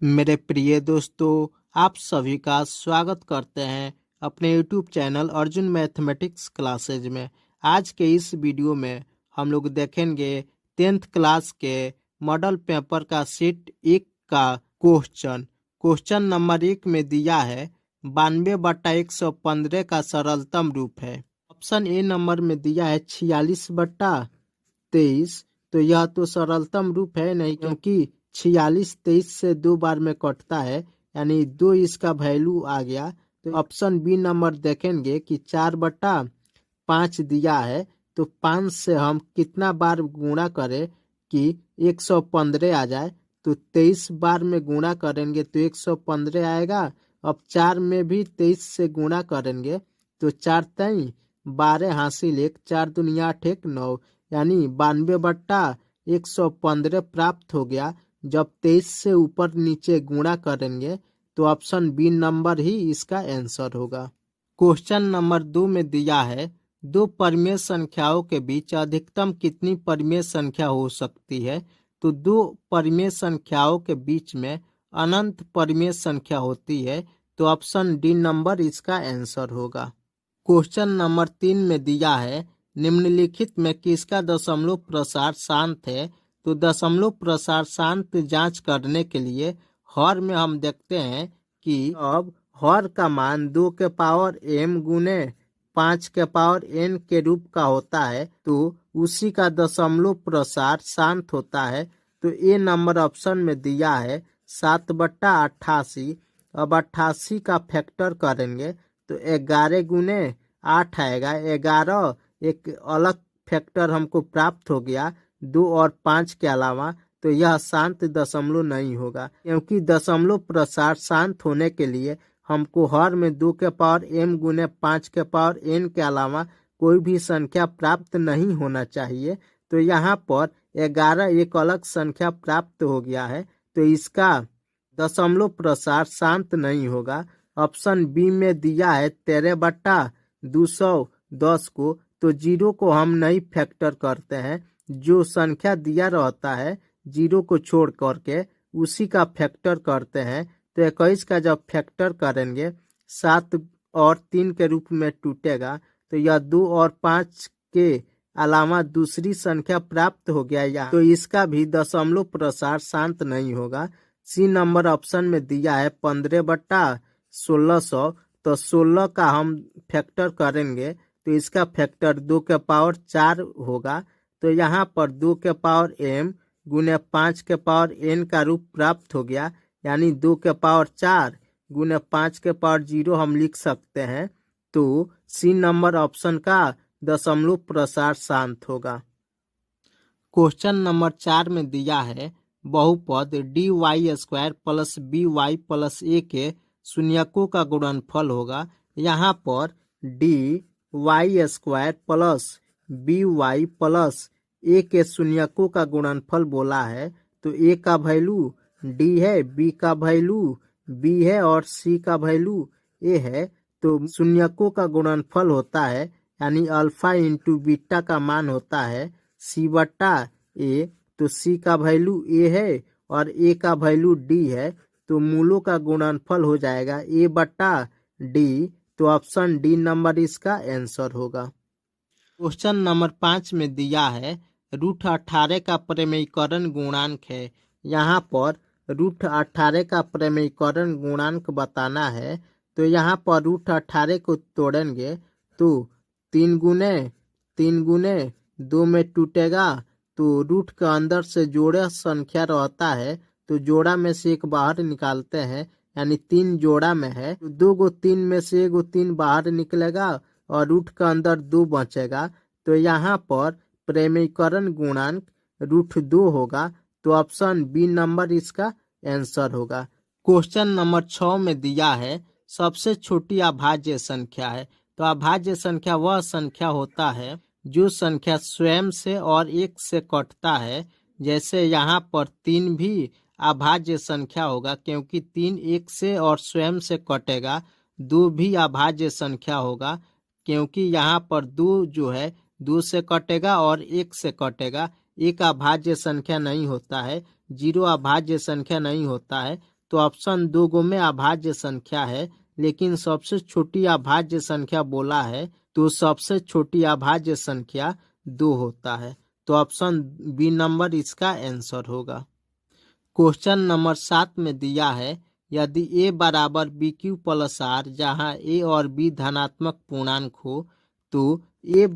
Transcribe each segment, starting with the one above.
मेरे प्रिय दोस्तों, आप सभी का स्वागत करते हैं अपने YouTube channel Arjun mathematics classes में। आज के इस वीडियो में हम लोग देखेंगे 10th क्लास के मॉडल पेपर का सेट 1 का क्वेश्चन नंबर 1 में दिया है 92/115 का सरलतम रूप है। ऑप्शन ए नंबर में दिया है 46/23। तो यह तो सरलतम रूप है नहीं, क्योंकि 46 23 से 2 बार में कटता है, यानी 2 इसका वैल्यू आ गया। तो ऑप्शन बी नंबर देखेंगे कि 4/5 दिया है, तो 5 से हम कितना बार गुणा करें कि 115 आ जाए। तो 23 बार में गुणा करेंगे तो 115 आएगा। अब 4 में भी 23 से गुणा करेंगे तो 4 3 12 हासिल 1, 4 दूनी 8 1 9, यानी 92/115 प्राप्त हो गया। जब 23 से ऊपर नीचे गुणा करेंगे तो ऑप्शन बी नंबर ही इसका आंसर होगा। क्वेश्चन नंबर 2 में दिया है दो परिमेय संख्याओं के बीच अधिकतम कितनी परिमेय संख्या हो सकती है। तो दो परिमेय संख्याओं के बीच में अनंत परिमेय संख्या होती है, तो ऑप्शन डी नंबर इसका आंसर होगा। क्वेश्चन नंबर 3 में दिया है निम्नलिखित में किसका दशमलव प्रसार शांत है। तो दशमलव प्रसार शांत जांच करने के लिए हर में हम देखते हैं कि अब हर का मान 2 के पावर m गुने 5 के पावर n के रूप का होता है, तो उसी का दशमलव प्रसार शांत होता है। तो ए नंबर ऑप्शन में दिया है 7/88। अब 88 का फैक्टर करेंगे तो 11 गुने 8 आएगा। 11 एक अलग फैक्टर हमको प्राप्त हो गया 2 और 5 के अलावा, तो यह शांत दशमलव नहीं होगा, क्योंकि दशमलव प्रसार शांत होने के लिए हमको हर में 2 के पावर m गुने 5 के पावर n के अलावा कोई भी संख्या प्राप्त नहीं होना चाहिए। तो यहाँ पर 11 एक अलग संख्या प्राप्त हो गया है, तो इसका दशमलव प्रसार शांत नहीं होगा। ऑप्शन बी में दिया है 13/210 को, तो 0 को हम नहीं फैक्टर करते हैं। जो संख्या दिया रहता है 0 को छोड़ करके उसी का फैक्टर करते हैं। तो 21 का जब फैक्टर करेंगे 7 और 3 के रूप में टूटेगा, तो यह 2 और 5 के अलावा दूसरी संख्या प्राप्त हो गया यहाँ, तो इसका भी दशमलव प्रसार शांत नहीं होगा। सी नंबर ऑप्शन में दिया है 15/1600। तो 16 का हम फैक्टर करेंगे तो इसका फैक्टर 2 के पावर 4 होगा। तो यहाँ पर 2 के पावर m गुने 5 के पावर n का रूप प्राप्त हो गया, यानी 2 के पावर 4 गुने 5 के पावर 0 हम लिख सकते हैं। तो सी नंबर ऑप्शन का दशमलव प्रसार शांत होगा। क्वेश्चन नंबर 4 में दिया है बहुपद dy² plus by plus a के शून्यकों का गुणनफल होगा। यहाँ पर dy² plus by plus a के शून्यकों का गुणनफल बोला है। तो a का वैल्यू d है, b का वैल्यू b है और c का वैल्यू a है। तो शून्यकों का गुणनफल होता है, यानी अल्फा इंटू बीटा का मान होता है c/a। तो c का वैल्यू a है और a का वैल्यू d है, तो मूलों का गुणनफल हो जाएगा a/d। तो ऑप्शन डी नंबर इसका आंसर होगा। क्वेश्चन नंबर 5 में दिया है √18 का प्रमेयीकरण गुणांक है। यहाँ पर √18 का प्रमेयीकरण गुणांक बताना है। तो यहाँ पर √18 को तोड़ेंगे तो 3 गुने 2 में टूटेगा। तो रूट के अंदर से जोड़ा संख्या रहता है, तो जोड़ा में से एक बाहर निकालते हैं, यानी 3 जोड़ा में है। 2 गो 3 में से 1 गो 3 बाहर निकलेगा और रूट के अंदर 2 बचेगा। तो यहाँ पर प्रमेयीकरण गुणांक √2 होगा। तो ऑप्शन बी नंबर इसका आंसर होगा। क्वेश्चन नंबर 6 में दिया है सबसे छोटी अभाज्य संख्या है। तो अभाज्य संख्या वह संख्या होता है जो संख्या स्वयं से और 1 से कटता है। जैसे यहाँ पर 3 भी अभाज्य संख्या होगा, क्योंकि 3 1 से और स्वयं से कटेगा। 2 भी अभाज्य संख्या होगा, क्योंकि यहाँ पर 2 जो है 2 से कटेगा और 1 से कटेगा। 1 अभाज्य संख्या नहीं होता है, 0 अभाज्य संख्या नहीं होता है। तो ऑप्शन 2 गो में अभाज्य संख्या है, लेकिन सबसे छोटी अभाज्य संख्या बोला है तो सबसे छोटी अभाज्य संख्या 2 होता है। तो ऑप्शन बी नंबर इसका आंसर होगा। क्वेश्चन नंबर 7 में दिया है यदि a बराबर बी क्यू प्लस आर जहाँ a और b धनात्मक पूर्णांक हो तो a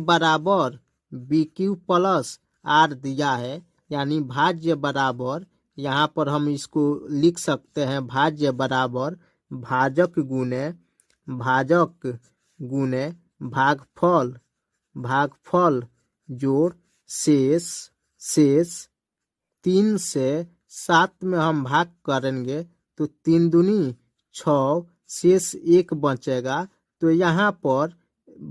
बराबर बी क्यू प्लस आर दिया है, यानी भाज्य बराबर, यहाँ पर हम इसको लिख सकते हैं भाज्य बराबर भाजक गुने भागफल जोड़ शेष 3 से 7 में हम भाग करेंगे तो 3 दूनी 6, शेष 1 बचेगा। तो यहाँ पर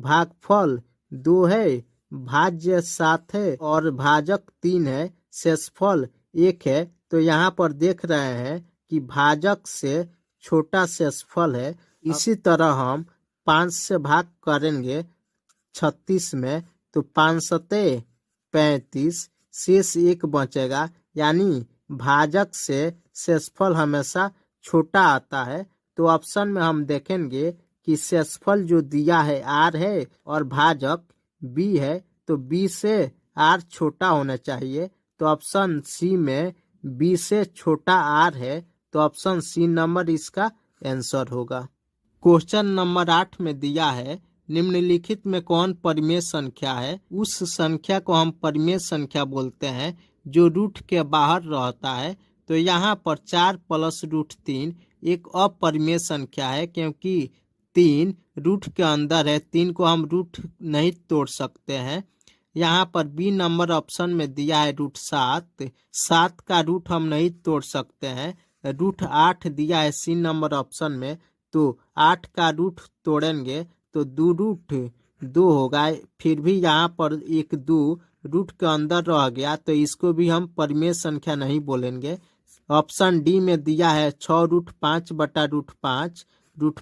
भागफल 2 है, भाज्य 7 है और भाजक 3 है, शेषफल 1 है। तो यहाँ पर देख रहे हैं कि भाजक से छोटा शेषफल है। इसी तरह हम 5 से भाग करेंगे 36 में तो 5 सते 35, शेष 1 बचेगा, यानी भाजक से शेषफल हमेशा छोटा आता है। तो ऑप्शन में हम देखेंगे कि शेषफल जो दिया है आर है और भाजक बी है, तो बी से आर छोटा होना चाहिए। तो ऑप्शन सी में बी से छोटा आर है, तो ऑप्शन सी नंबर इसका आंसर होगा। क्वेश्चन नंबर 8 में दिया है निम्नलिखित में कौन परिमेय संख्या है। उस संख्या को हम परिमेय संख्या बोलते हैं जो रूट के बाहर रहता है। तो यहाँ पर 4 प्लस रूट 3 एक अपरिमेय संख्या है, क्योंकि 3 रूट के अंदर है, 3 को हम रूट नहीं तोड़ सकते हैं। यहाँ पर बी नंबर ऑप्शन में दिया है रूट 7 का रूट हम नहीं तोड़ सकते हैं। रूट 8 दिया है सी नंबर ऑप्शन में, तो 8 का रूट तोड़ेंगे तो 2 रूट 2 होगा। फिर भी यहाँ पर 1 2 रूट के अंदर रह गया, तो इसको भी हम परिमेय संख्या नहीं बोलेंगे। ऑप्शन डी में दिया है 6 रूट 5 बटा रूट 5, रूट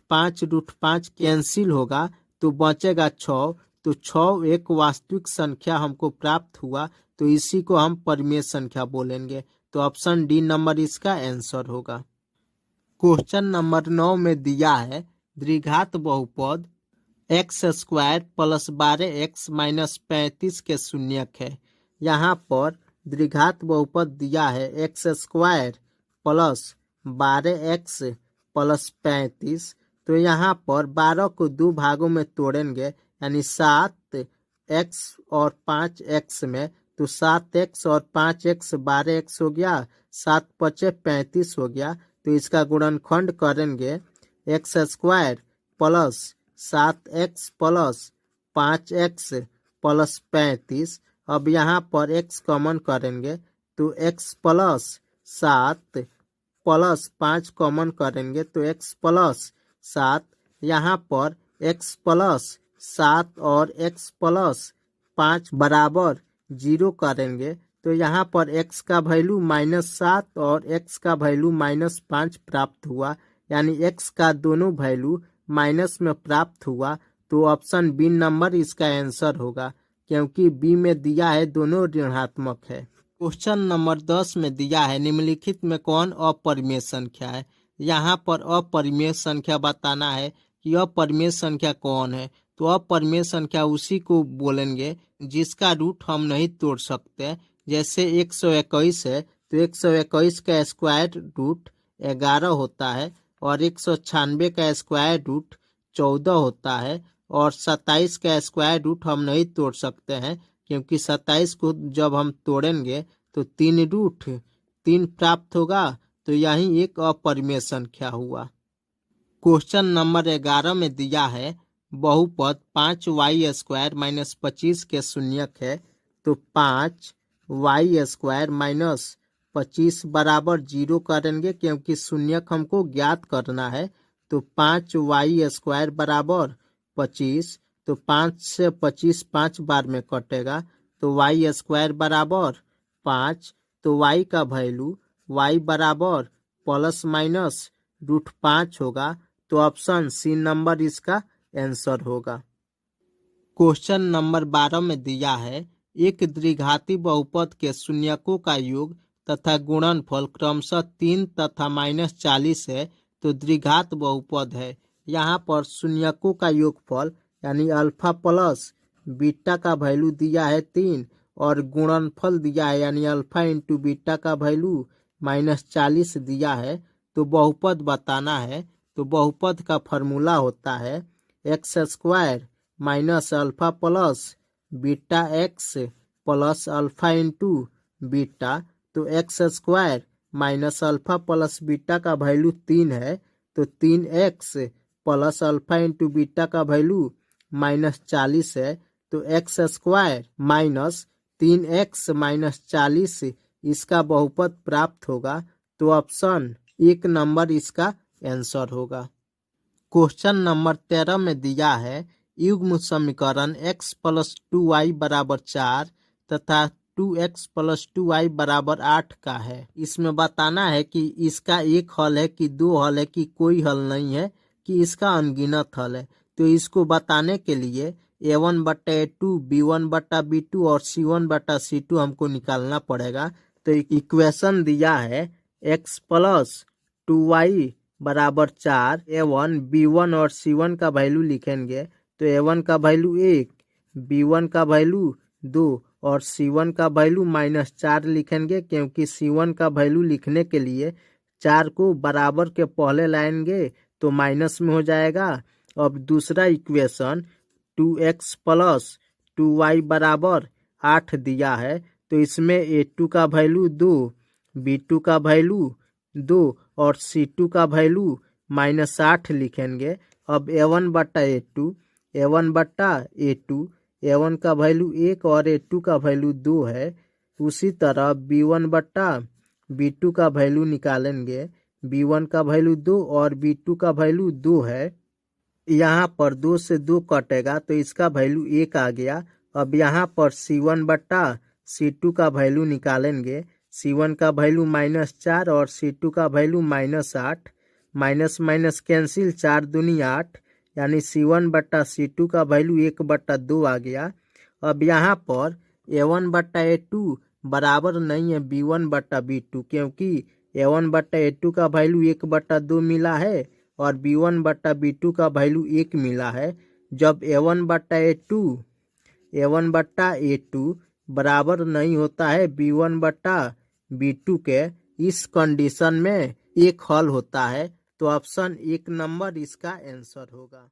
5 कैंसिल होगा तो बचेगा 6। तो 6 एक वास्तविक संख्या हमको प्राप्त हुआ, तो इसी को हम परिमेय संख्या बोलेंगे। तो ऑप्शन डी नंबर इसका आंसर होगा। क्वेश्चन नंबर 9 में दिया है द्विघात बहुपद x² प्लस 12x माइनस 35 के शून्यक है। यहाँ पर द्विघात बहुपद दिया है x² प्लस 12x प्लस 35। तो यहाँ पर 12 को 2 भागों में तोड़ेंगे, यानी 7x और 5x में, तो 7x और 5x 12x हो गया, 7 पचे 35 हो गया। तो इसका गुणनखंड करेंगे x² plus 7x plus 5x plus 35। अब यहाँ पर x कॉमन करेंगे तो x प्लस 7 प्लस 5 कॉमन करेंगे तो x प्लस 7। यहाँ पर x प्लस 7 और x प्लस 5 बराबर 0 करेंगे, तो यहाँ पर x का वैल्यू -7 और x का वैल्यू -5 प्राप्त हुआ, यानी x का दोनों वैल्यू माइनस में प्राप्त हुआ। तो ऑप्शन बी नंबर इसका आंसर होगा, क्योंकि बी में दिया है दोनों ऋणात्मक है। क्वेश्चन नंबर 10 में दिया है निम्नलिखित में कौन अपरिमेय संख्या है। यहाँ पर अपरिमेय संख्या बताना है कि अपरिमेय संख्या कौन है। तो अपरिमेय संख्या उसी को बोलेंगे जिसका रूट हम नहीं तोड़ सकते। जैसे 121 है तो 121 का स्क्वायर रूट 11 होता है और 196 का स्क्वायर रूट 14 होता है और 27 का स्क्वायर रूट हम नहीं तोड़ सकते हैं, क्योंकि 27 को जब हम तोड़ेंगे तो 3 रूट 3 प्राप्त होगा। तो यही एक अपरिमेय संख्या हुआ। क्वेश्चन नंबर 11 में दिया है बहुपद 5y² माइनस 25 के शून्यक है। तो 5y² माइनस 25 बराबर 0 करेंगे, क्योंकि शून्यक हमको ज्ञात करना है। तो 5y² बराबर 25, तो 5 से 25 5 बार में कटेगा, तो y² बराबर 5। तो y का वैल्यू y बराबर प्लस माइनस रूट 5 होगा। तो ऑप्शन सी नंबर इसका आंसर होगा। क्वेश्चन नंबर 12 में दिया है एक द्विघाती बहुपद के शून्यकों का योग तथा गुणनफल क्रमशः 3 तथा -40 है तो द्विघात बहुपद है। यहाँ पर शून्यकों का योगफल यानी अल्फा प्लस बीटा का वैल्यू दिया है 3 और गुणनफल दिया है यानी अल्फा इंटू बीटा का वैल्यू -40 दिया है। तो बहुपद बताना है तो बहुपद का फॉर्मूला होता है x square minus alpha plus beta x plus alpha into beta. तो x square minus alpha plus beta का वैल्यू 3 है तो 3x plus alpha into beta का वैल्यू -40 है तो x square minus 3x minus 40 इसका बहुपद प्राप्त होगा। तो ऑप्शन 1 नंबर इसका आंसर होगा। क्वेश्चन नंबर 13 में दिया है युग्म समीकरण x प्लस 2y बराबर 4 तथा 2x प्लस 2y बराबर 8 का है। इसमें बताना है कि इसका एक हल है कि दो हल है कि कोई हल नहीं है कि इसका अनगिनत हल है। तो इसको बताने के लिए a1/a2 b1/b2 और c1/c2 हमको निकालना पड़ेगा। तो इक्वेशन दिया है x प्लस 2y बराबर 4, a1 b1 और c1 का वैल्यू लिखेंगे तो a1 का वैल्यू 1, b1 का वैल्यू 2 और c1 का वैल्यू -4 लिखेंगे क्योंकि c1 का वैल्यू लिखने के लिए 4 को बराबर के पहले लाएंगे तो माइनस में हो जाएगा। अब दूसरा इक्वेशन 2x प्लस 2y बराबर 8 दिया है तो इसमें a2 का वैल्यू 2, b2 का वैल्यू 2 और c2 का वैल्यू -8 लिखेंगे। अब a1/a2, a1/a2, a1 का वैल्यू 1 और a2 का वैल्यू 2 है। उसी तरह b1/b2 का वैल्यू निकालेंगे, b1 का वैल्यू 2 और b2 का वैल्यू 2 है। यहाँ पर 2 से 2 कटेगा तो इसका वैल्यू 1 आ गया। अब यहाँ पर c1/c2 का वैल्यू निकालेंगे, c1 का वैल्यू -4 और c2 का वैल्यू -8, माइनस माइनस कैंसिल 4 दूनी 8 यानी c1/c2 का वैल्यू 1/2 आ गया। अब यहाँ पर a1/a2 बराबर नहीं है b1/b2 क्योंकि a1/a2 का वैल्यू 1/2 मिला है और b1/b2 का वैल्यू 1 मिला है। जब a1/a2 बराबर नहीं होता है b1/b2 के, इस कंडीशन में एक हल होता है। तो ऑप्शन 1 नंबर इसका आंसर होगा।